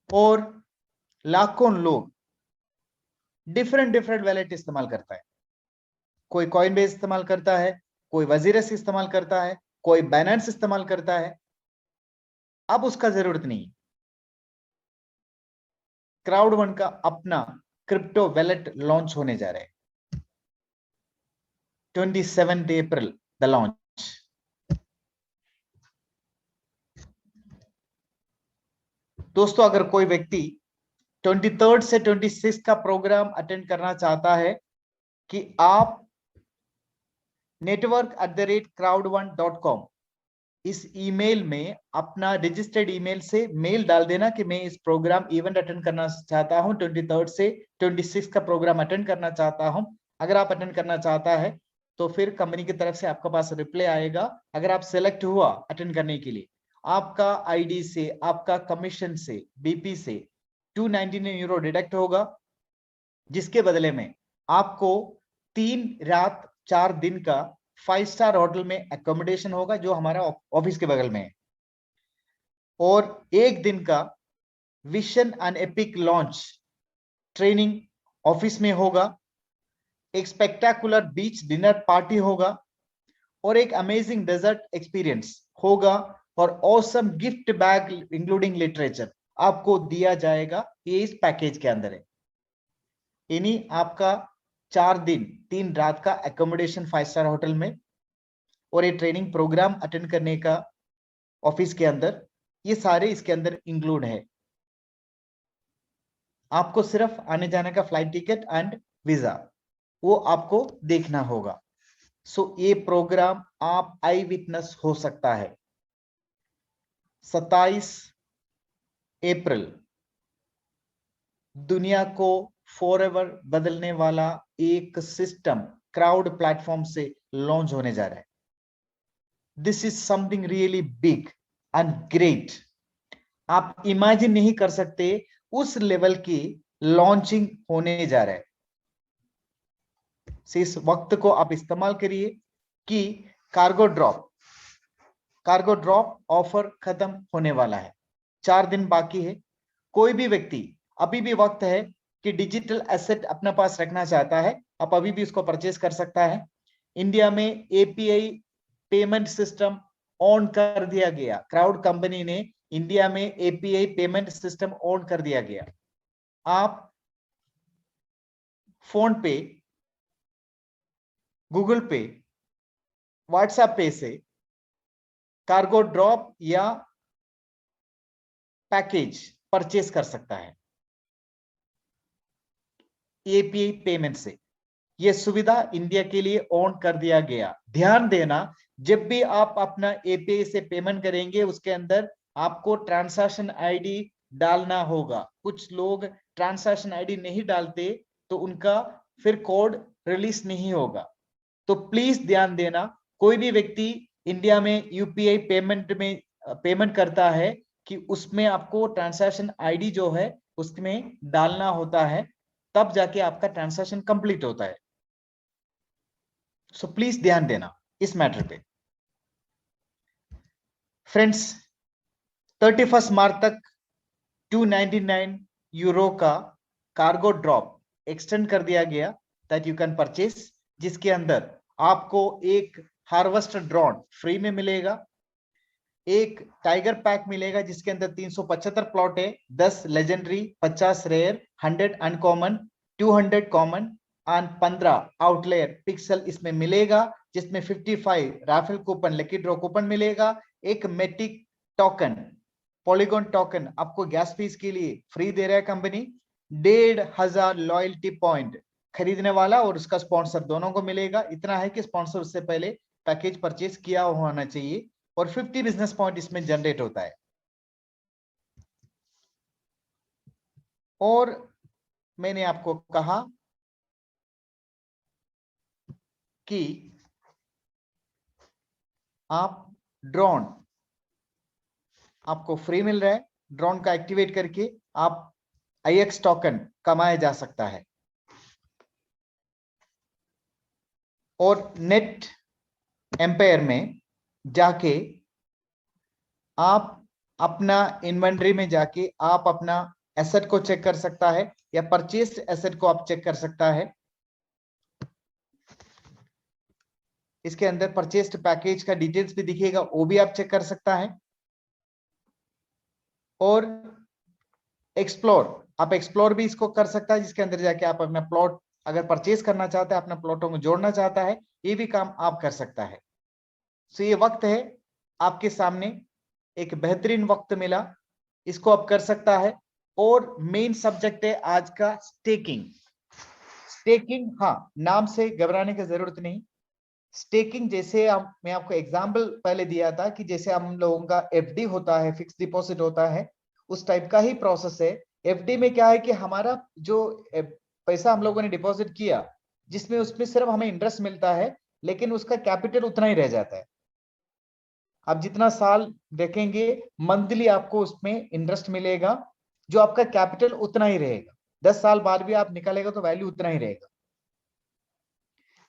और लाखों लोग डिफरेंट वैलेट इस्तेमाल करता है। कोई कॉइनबेस इस्तेमाल करता है, कोई वजीरस इस्तेमाल करता है, कोई बाइनेंस इस्तेमाल करता है। अब उसका जरूरत नहीं। क्राउड वन का अपना क्रिप्टो वैलेट लॉन्च होने जा रहे हैं। 27 अप्रैल द लॉन्च। दोस्तों, अगर कोई व्यक्ति 23 से 26 का प्रोग्राम अटेंड करना चाहता है कि आप network@crowd1.com इस ईमेल में अपना रजिस्टर्ड ईमेल से मेल डाल देना कि मैं इस प्रोग्राम इवेंट अटेंड करना चाहता हूं, 23 से 26 का प्रोग्राम अटेंड करना चाहता हूं। अगर आप अटेंड करना चाहता है तो फिर कंपनी की तरफ से आपके पास रिप्लाई आएगा। अगर आप सिलेक्ट हुआ अटेंड करने के लिए, आपका आईडी से, आपका कमीशन से, बीपी से 299 यूरो डिडक्ट होगा, जिसके बदले में आपको 3 रात 4 दिन का 5 स्टार होटल में एकोमोडेशन होगा, जो हमारा ऑफिस के बगल में है, और 1 दिन का vision and epic launch training office में होगा, एक स्पेक्टाकुलर बीच डिनर पार्टी होगा और एक अमेजिंग डेजर्ट एक्सपीरियंस होगा और awesome gift bag including literature आपको दिया जाएगा। ये इस पैकेज के अंदर है। यानी आपका 4 दिन 3 रात का एकोमोडेशन 5 स्टार होटल में और ये ट्रेनिंग प्रोग्राम अटेंड करने का ऑफिस के अंदर, ये सारे इसके अंदर इंक्लूड है। आपको सिर्फ आने जाने का फ्लाइट टिकट एंड वीजा वो आपको देखना होगा। सो ये प्रोग्राम आप आई विटनेस हो सकता है। 27 अप्रैल दुनिया को फॉरएवर बदलने वाला एक सिस्टम क्राउड प्लेटफॉर्म से लॉन्च होने जा रहा है। This is something really big and great. आप इमेजिन नहीं कर सकते उस लेवल की लॉन्चिंग होने जा रहा है। इस वक्त को आप इस्तेमाल करिए कि कार्गो ड्रॉप ऑफर खत्म होने वाला है। 4 दिन बाकी है। कोई भी व्यक्ति अभी भी वक्त है कि डिजिटल एसेट अपने पास रखना चाहता है, आप अभी भी इसको परचेज कर सकता है। इंडिया में एपीआई पेमेंट सिस्टम ऑन कर दिया गया। क्राउड कंपनी ने इंडिया में एपीआई पेमेंट सिस्टम ऑन कर दिया गया। आप फोन पे, गूगल पे, व्हाट्सएप पे से कार्गो ड्रॉप या पैकेज परचेज कर सकता है एपीआई पेमेंट से। यह सुविधा इंडिया के लिए ऑन कर दिया गया। ध्यान देना, जब भी आप अपना एपीआई से पेमेंट करेंगे उसके अंदर आपको ट्रांजैक्शन आईडी डालना होगा। कुछ लोग ट्रांजैक्शन आईडी नहीं डालते तो उनका फिर कोड रिलीज नहीं होगा। तो प्लीज ध्यान देना, कोई भी व्यक्ति इंडिया में यूपीआई पेमेंट करता है कि उसमें आपको ट्रांजैक्शन आईडी जो है उसमें डालना होता है, तब जाके आपका ट्रांजैक्शन कंप्लीट होता है। सो प्लीज ध्यान देना इस मैटर पे। फ्रेंड्स, 31 मार्च तक 299 यूरो का कार्गो ड्रॉप एक्सटेंड कर दिया गया दैट यू कैन परचेस, जिसके अंदर आपको एक हार्वेस्टर ड्रोन फ्री में मिलेगा, एक टाइगर पैक मिलेगा जिसके अंदर 375 प्लॉट है, 10 legendary, 50 rare, 100 uncommon, 200 common and 15 outlier pixel इसमें मिलेगा, जिसमें 55 raffle coupon, lucky draw coupon मिलेगा, एक मेटिक टोकन, पॉलीगॉन टोकन आपको गैस फीस के लिए फ्री दे रहा है कंपनी, 1500 लॉयल्टी पॉइंट खरीदने वाला और उसका स्पॉन्सर दोनों को मिलेगा। इतना है कि स्पॉन्सर उससे पहले पैकेज परचेज किया होना चाहिए और 50 बिजनेस पॉइंट इसमें जनरेट होता है। और मैंने आपको कहा कि आप ड्रोन आपको फ्री मिल रहा है, ड्रोन का एक्टिवेट करके आप आईएक्स टोकन कमाया जा सकता है। और नेट एम्पायर में जाके आप अपना इन्वेंटरी में जाके आप अपना एसेट को चेक कर सकता है या परचेस्ड एसेट को आप चेक कर सकता है। इसके अंदर परचेस्ड पैकेज का डिटेल्स भी दिखेगा, वो भी आप चेक कर सकता है। और आप एक्सप्लोर भी इसको कर सकता है, जिसके अंदर जाके आप अपना प्लॉट अगर परचेज करना चाहता है, अपना प्लॉटों को जोड़ना चाहता है, ये भी काम आप कर सकता है। सो ये वक्त है आपके सामने, एक बेहतरीन वक्त मिला, इसको आप कर सकता है। और मेन सब्जेक्ट है आज का स्टेकिंग। हाँ, नाम से घबराने की जरूरत नहीं। स्टेकिंग जैसे मैं आपको एग्जांपल पहले दिया था कि जैसे हम लोगों का एफडी होता है, फिक्स डिपॉजिट होता है, उस टाइप का ही प्रोसेस है। एफडी में क्या है कि हमारा जो पैसा हम लोगों ने डिपॉजिट किया, जिसमें उसमें सिर्फ हमें इंटरेस्ट मिलता है, लेकिन उसका कैपिटल उतना ही रह जाता है। आप जितना साल देखेंगे मंथली आपको उसमें इंटरेस्ट मिलेगा, जो आपका कैपिटल उतना ही रहेगा। 10 साल बाद भी आप निकालेगा तो वैल्यू उतना ही रहेगा।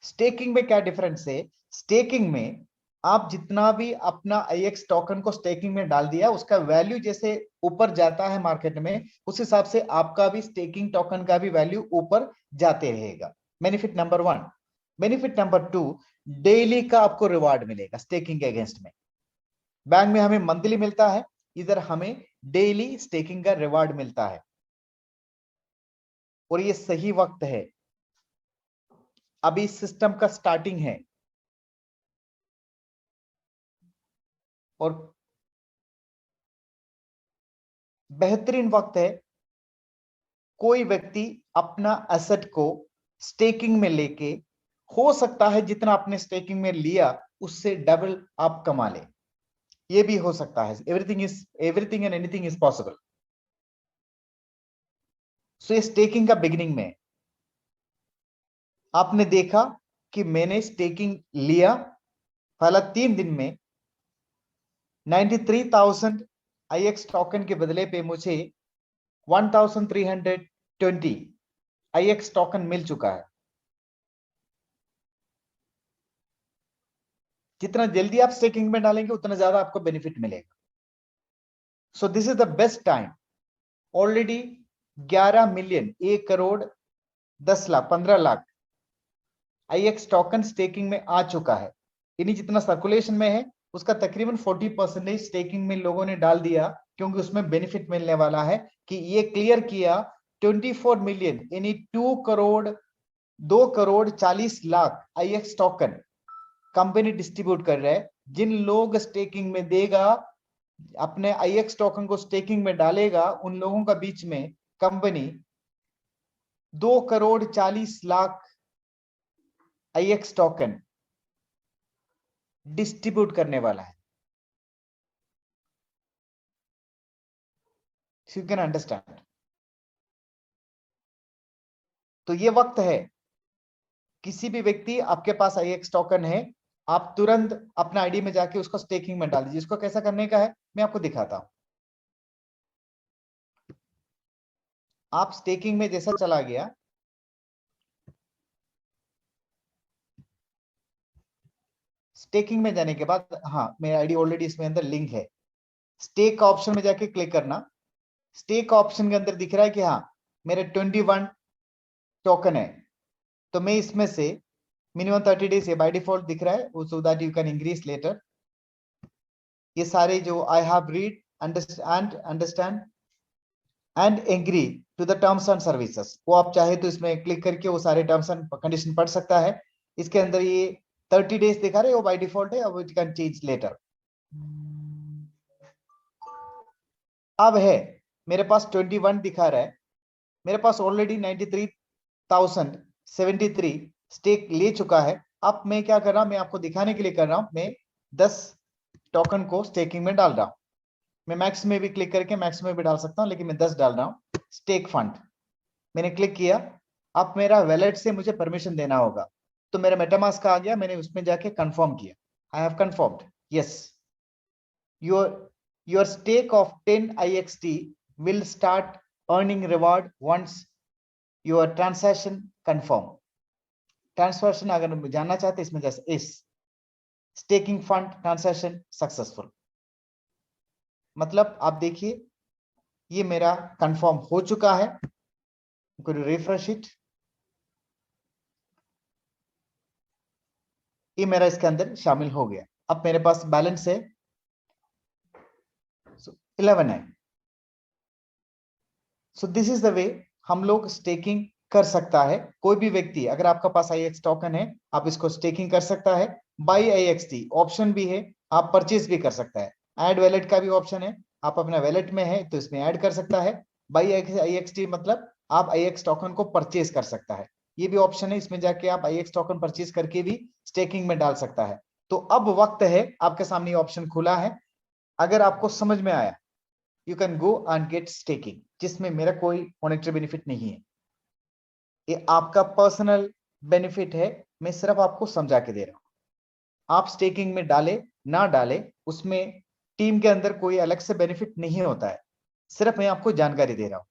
स्टेकिंग में क्या डिफरेंस है? स्टेकिंग में आप जितना भी अपना IX टोकन को स्टेकिंग में डाल दिया, उसका वैल्यू जैसे ऊपर जाता है मार्केट में, उस हिसाब से आपका भी स्टेकिंग टोकन का भी वैल्यू ऊपर जाते रहेगा। Benefit number 1। Benefit number 2, daily का आपको रिवार्ड मिलेगा स्टेकिंग के अगेंस्ट में। बैंक में हमें मंथली मिलता है, इधर हमें डेली स्टेकिंग का रिवार्ड मिलता है। और ये सही वक्त है, अभी सिस्टम का स्टार्टिंग है और बेहतरीन वक्त है। कोई व्यक्ति अपना एसेट को स्टेकिंग में लेके, हो सकता है जितना आपने स्टेकिंग में लिया उससे डबल आप कमा ले, ये भी हो सकता है। Everything and anything is possible. So ये स्टेकिंग का बिगिनिंग में आपने देखा कि मैंने स्टेकिंग लिया, पहला 3 दिन में 93,000 IX टोकन के बदले पे मुझे 1320 IX टोकन मिल चुका है। जितना जल्दी आप स्टेकिंग में डालेंगे उतना ज्यादा आपको बेनिफिट मिलेगा। सो this is the best time. Already 11 million, 1 crore 10 lakh 15 lakh IX token staking में आ चुका है। यानी जितना सर्कुलेशन में है उसका तकरीबन 40% स्टेकिंग में लोगों ने डाल दिया, क्योंकि उसमें बेनिफिट मिलने वाला है। कि ये क्लियर किया 24 मिलियन यानी 2 crore 40 lakh IX token company distribute कर रहा है। जिन लोग स्टेकिंग में देगा, अपने IX टोकन को स्टेकिंग में डालेगा, उन लोगों का बीच में company 2 crore 40 lakh IX token distribute करने वाला है। You can understand. तो ये वक्त है, किसी भी व्यक्ति आपके पास IX टोकन है, आप तुरंत अपना आईडी में जाके उसको स्टेकिंग में डाल दीजिए। इसको कैसा करने का है मैं आपको दिखाता हूं। आप स्टेकिंग में जैसा चला गया, स्टेकिंग में जाने के बाद, हाँ मेरा आईडी ऑलरेडी इसमें अंदर लिंक है। स्टेक का ऑप्शन में जाके क्लिक करना। स्टेक ऑप्शन के अंदर दिख रहा है कि हाँ मेरे 21 टोकन है, तो मैं इसमें से मिनिमम 30 डेज बाय डिफॉल्ट दिख रहा है, so that you can increase later. ये सारे जो I have read understand and agree to the terms and services, वो आप चाहे तो इसमें क्लिक करके वो सारे टर्म्स एंड कंडीशन पढ़ सकता है। इसके अंदर ये 30 डेज दिखा रहे, वो बाय डिफॉल्ट है, अब यू कैन चेंज लेटर। अब है मेरे पास 21 दिखा रहा है, मेरे पास ऑलरेडी 93,073 स्टेक ले चुका है। अब मैं क्या कर रहा हूं, मैं आपको दिखाने के लिए कर रहा हूं, मैं 10 टोकन को स्टेकिंग में डाल रहा हूं। मैं मैक्स में भी क्लिक करके मैक्स में भी डाल सकता हूं, लेकिन मैं 10 डाल रहा हूं। स्टेक फंड मैंने क्लिक किया। अब मेरा वैलेट से मुझे परमिशन देना होगा, तो मेरा मेटामास्क आ गया, मैंने उसमें जाके कंफर्म किया। I have confirmed, yes. your stake of 10 IXT will start earning reward once your transaction confirm। Transfer अगर जानना चाहते इसमें जैसे इस स्टेकिंग फंड ट्रांसैक्शन सक्सेसफुल, मतलब आप देखिए ये मेरा कंफर्म हो चुका है। रिफ्रेश इट, ये मेरा इसके अंदर शामिल हो गया। अब मेरे पास बैलेंस है 11 है। सो दिस इज द वे हम लोग स्टेकिंग कर सकता है। कोई भी व्यक्ति, अगर आपका पास IX टोकन है, आप इसको स्टेकिंग कर सकता है। बाई IXT ऑप्शन भी है, आप परचेज भी कर सकता है। ऐड वैलेट का भी ऑप्शन है, आप अपना वैलेट में है तो इसमें ऐड कर सकता है। बाई IXT मतलब आप IX टोकन को परचेज कर सकता है, ये भी ऑप्शन है। इसमें जाके आप IX टोकन परचेज करके भी स्टेकिंग में डाल सकता है। तो अब वक्त है, आपके सामने ऑप्शन खुला है। अगर आपको समझ में आया, you can go and get staking, जिसमें मेरा कोई मॉनेटरी बेनिफिट नहीं है, ये आपका पर्सनल बेनिफिट है। मैं सिर्फ आपको समझा के दे रहा हूं। आप स्टेकिंग में डाले ना डाले, उसमें टीम के अंदर कोई अलग से बेनिफिट नहीं होता है, सिर्फ मैं आपको जानकारी दे रहा हूं।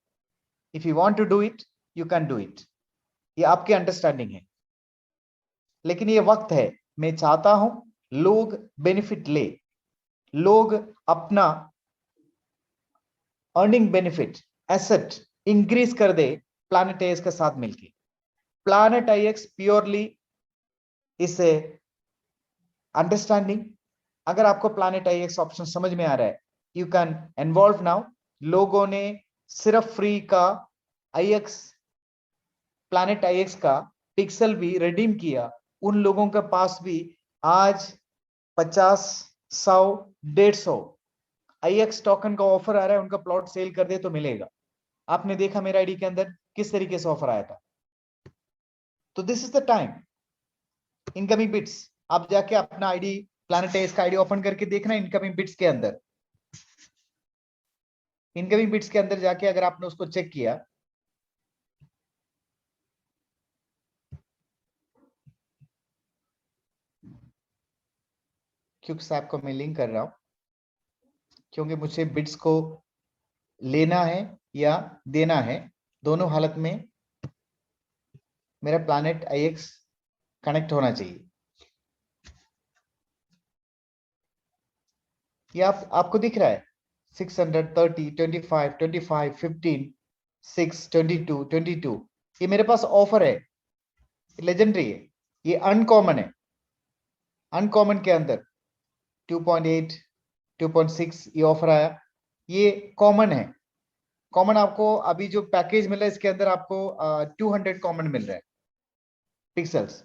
If you want to do it, you can do it, ये आपकी अंडरस्टैंडिंग है। लेकिन ये वक्त है, मैं चाहता हूं लोग बेनिफिट ले, लोग अपना अर्निंग बेनिफिट एसेट इंक्रीज कर दे प्लैनेट आईएक्स के साथ मिलके। प्लैनेट आईएक्स प्योरली इस अंडरस्टैंडिंग। अगर आपको प्लैनेट आईएक्स ऑप्शन समझ में आ रहा है, यू कैन इन्वॉल्व नाउ। लोगों ने सिर्फ फ्री का आईएक्स, प्लैनेट आईएक्स का पिक्सल भी रिडीम किया। उन लोगों के पास भी आज 50, 100, 150 आईएक्स टोकन का ऑफर आ रहा है। उनका प्लॉट सेल कर दे तो मिलेगा। आपने देखा मेरा आईडी के अंदर किस तरीके से ऑफर आया था। तो this is the time. Incoming bits, आप जाके अपना आईडी, प्लैनेट आईएक्स का आईडी ओपन करके देखना। इनकमिंग बिट्स के अंदर, इनकमिंग बिट्स के अंदर जाके अगर आपने उसको चेक किया, क्योंकि साहब को मैं लिंक कर रहा हूं, क्योंकि मुझे बिट्स को लेना है या देना है, दोनों हालत में मेरा प्लैनेट आईएक्स कनेक्ट होना चाहिए। ये आपको दिख रहा है 630, 25, 25, 15, 6, 22, 22। ये मेरे पास ऑफर है, लेजेंडरी है, ये अनकॉमन है। अनकॉमन के अंदर 2.8, 2.6 ये ऑफर आया। ये कॉमन है। कॉमन आपको अभी जो पैकेज मिल रहा है इसके अंदर आपको 200 कॉमन मिल रहा है पिक्सल्स।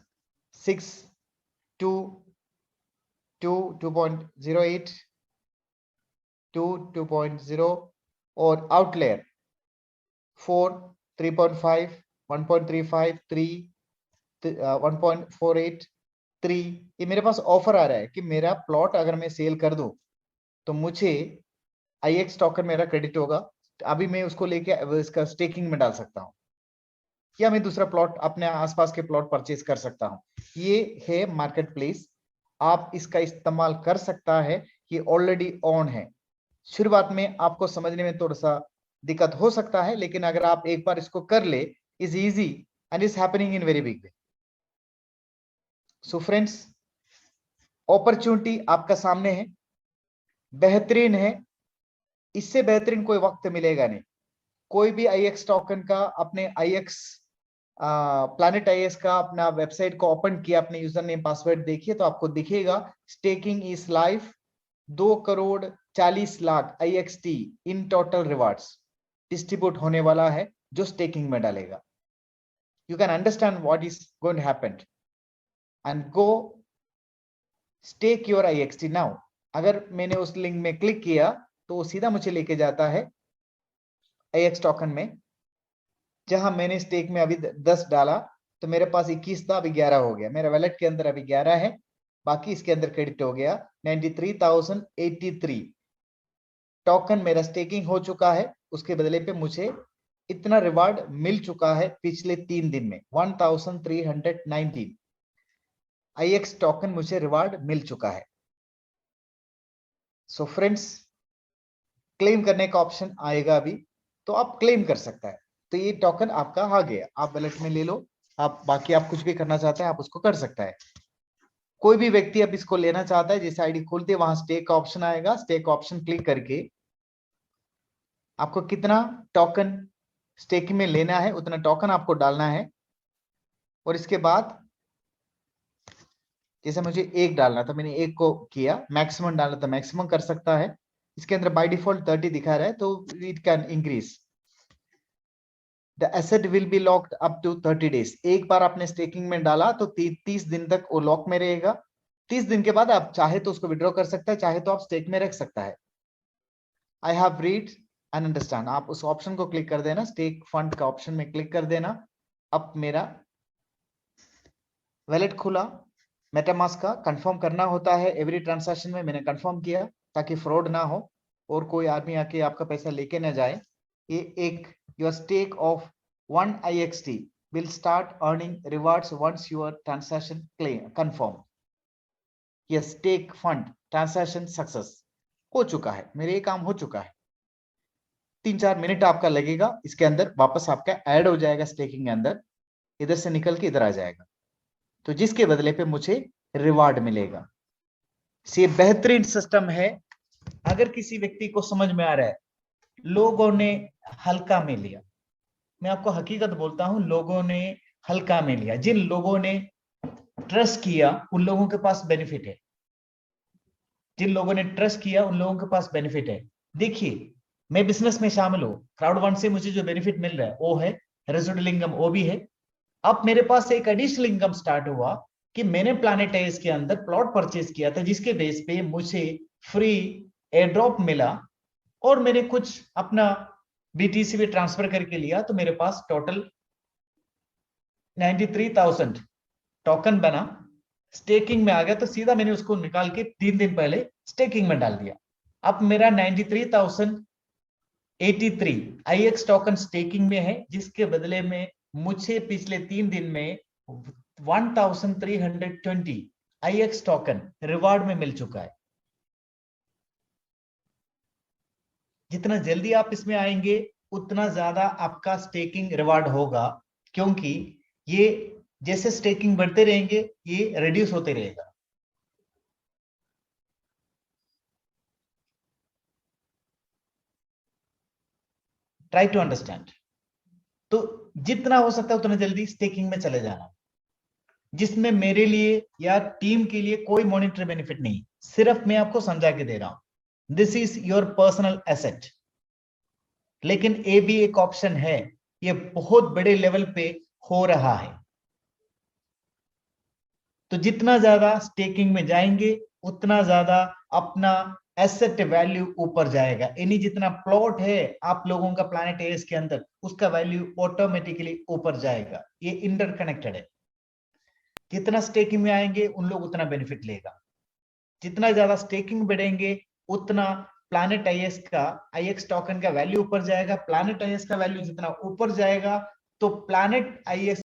6, 2, 2, 2.08, 2, 2.0 और आउटलेयर 4, 3.5, 1.35, 3, 1.48, 3। ये मेरे पास ऑफर आ रहा है कि मेरा प्लॉट अगर मैं सेल कर दूं तो मुझे आईएक्स टोकन मेरा क्रेडिट होगा। अभी मैं उसको लेके इसका स्टेकिंग में डाल सकता हूं, या मैं दूसरा प्लॉट अपने आसपास के प्लॉट परचेज कर सकता हूं। ये है मार्केट प्लेस, आप इसका इस्तेमाल कर सकता है। ये ऑलरेडी ऑन है। शुरुआत में आपको समझने में थोड़ा सा दिक्कत हो सकता है, लेकिन अगर आप एक बार इसको कर ले, is easy and is happening in very big way. So friends, opportunity आपका सामने है, बेहतरीन है। इससे बेहतरीन कोई वक्त मिलेगा नहीं। कोई भी आईएक्स टोकन का अपने आईएक्स प्लैनेट आईएक्स का अपना वेबसाइट को ओपन किया, अपने यूजर नेम पासवर्ड देखिए तो आपको दिखेगा staking is live. 2,40,00,000 IXT in total rewards distribute होने वाला है जो स्टेकिंग में डालेगा। You can understand what is going to happen and go stake your IXT now. अगर मैंने उस लिंक में क्लिक किया तो सीधा मुझे लेके जाता है आईएक्स टोकन में, जहां मैंने स्टेक में अभी 10 डाला तो मेरे पास 21 था, अभी 11 हो गया। मेरा वैलेट के अंदर अभी 11 है, बाकी इसके अंदर क्रेडिट हो गया 93,083 टोकन मेरा स्टेकिंग हो चुका है। उसके बदले पे मुझे इतना रिवार्ड मिल चुका है पिछले 3 दिन में। 1319 आईएक्स टोकन मुझे रिवार्ड मिल चुका है। सो फ्रेंड्स, क्लेम करने का ऑप्शन आएगा अभी, तो आप क्लेम कर सकता है। तो ये टोकन आपका आ गया, आप वैलेट में ले लो। आप बाकी आप कुछ भी करना चाहते हैं आप उसको कर सकता है। कोई भी व्यक्ति अब इसको लेना चाहता है, जैसे आईडी खोलते वहां स्टेक का ऑप्शन आएगा, स्टेक ऑप्शन क्लिक करके आपको कितना टोकन स्टेकिंग में लेना है उतना टोकन आपको डालना है। और इसके बाद जैसे मुझे 1 डालना था, मैंने 1 को किया। मैक्सिमम डालना था मैक्सिमम कर सकता है। इसके अंदर बाय डिफॉल्ट 30 दिखा रहा है, तो it can increase. The asset will be locked up to 30 days. एक बार आपने स्टेकिंग में डाला तो 30 दिन तक वो लॉक में रहेगा। 30 दिन के बाद आप चाहे तो उसको विड्रॉ कर सकता है, चाहे तो आप स्टेक में रख सकता है। आई हैव रीड एंड अंडरस्टैंड, आप उस ऑप्शन को क्लिक कर देना, स्टेक फंड का ऑप्शन में क्लिक कर देना। अब मेरा वैलेट खुला मेटामास्क का। कंफर्म करना होता है एवरी ट्रांजैक्शन में, मैंने कंफर्म किया ताकि फ्रॉड ना हो और कोई आदमी आके आपका पैसा लेके ना जाए। ये एक your stake of 1 IXT will start earning rewards once your transaction claim confirm. ये स्टेक फंड ट्रांजैक्शन सक्सेस हो चुका है, मेरे ये काम हो चुका है। 3-4 मिनट आपका लगेगा, इसके अंदर वापस आपका ऐड हो जाएगा स्टेकिंग के अंदर, इधर से निकल के इधर आ जाएगा। तो जिसके बदले पे मुझे रिवार्ड मिलेगा। ये बेहतरीन सिस्टम है। अगर किसी व्यक्ति को समझ में आ रहा है, लोगों ने हल्का में लिया, मैं आपको हकीकत बोलता हूं, लोगों ने हल्का में लिया। जिन लोगों ने ट्रस्ट किया उन लोगों के पास बेनिफिट है। जिन लोगों ने ट्रस्ट किया उन लोगों के पास बेनिफिट है। देखिए, मैं बिजनेस में शामिल हूं, क्राउड फंड से मुझे जो बेनिफिट मिल रहा है वो है रेसिडुअल इनकम, वो भी है। अब मेरे पास एक एडिशनल इनकम स्टार्ट हुआ कि मैंने प्लैनेटाइज के अंदर प्लॉट परचेज किया था, जिसके बेस पे मुझे फ्री एयर ड्रॉप मिला और मैंने कुछ अपना बीटीसी में ट्रांसफर करके लिया, तो मेरे पास टोटल 93,000 टोकन बना, स्टेकिंग में आ गया। तो सीधा मैंने उसको निकाल के 3 दिन पहले स्टेकिंग में डाल दिया। अब मेरा 93,083 आईएक्स टोकन स्टेकिंग में है, जिसके बदले में मुझे पिछले 3 दिन में 1320 आईएक्स टोकन रिवार्ड में मिल चुका है। जितना जल्दी आप इसमें आएंगे उतना ज्यादा आपका स्टेकिंग रिवार्ड होगा, क्योंकि ये जैसे स्टेकिंग बढ़ते रहेंगे ये रिड्यूस होते रहेगा। Try to understand. तो जितना हो सकता है उतना जल्दी स्टेकिंग में चले जाना, जिसमें मेरे लिए या टीम के लिए कोई मॉनिटरी बेनिफिट नहीं, सिर्फ मैं आपको समझा के दे रहा हूं। This is your personal asset. लेकिन ये भी एक ऑप्शन है, ये बहुत बड़े लेवल पे हो रहा है। तो जितना ज्यादा स्टेकिंग में जाएंगे उतना ज्यादा अपना एसेट वैल्यू ऊपर जाएगा। यानी जितना प्लॉट है आप लोगों का प्लैनेट एस के अंदर, उसका वैल्यू ऑटोमेटिकली ऊपर जाएगा। ये इंटरकनेक्टेड है। जितना स्टेकिंग में आएंगे उन लोग उतना बेनिफिट लेगा। जितना ज्यादा स्टेकिंग बढ़ेंगे उतना प्लैनेट आईएस का आईएक्स टोकन का वैल्यू ऊपर जाएगा। प्लैनेट आईएस का वैल्यू जितना ऊपर जाएगा तो प्लैनेट आईएस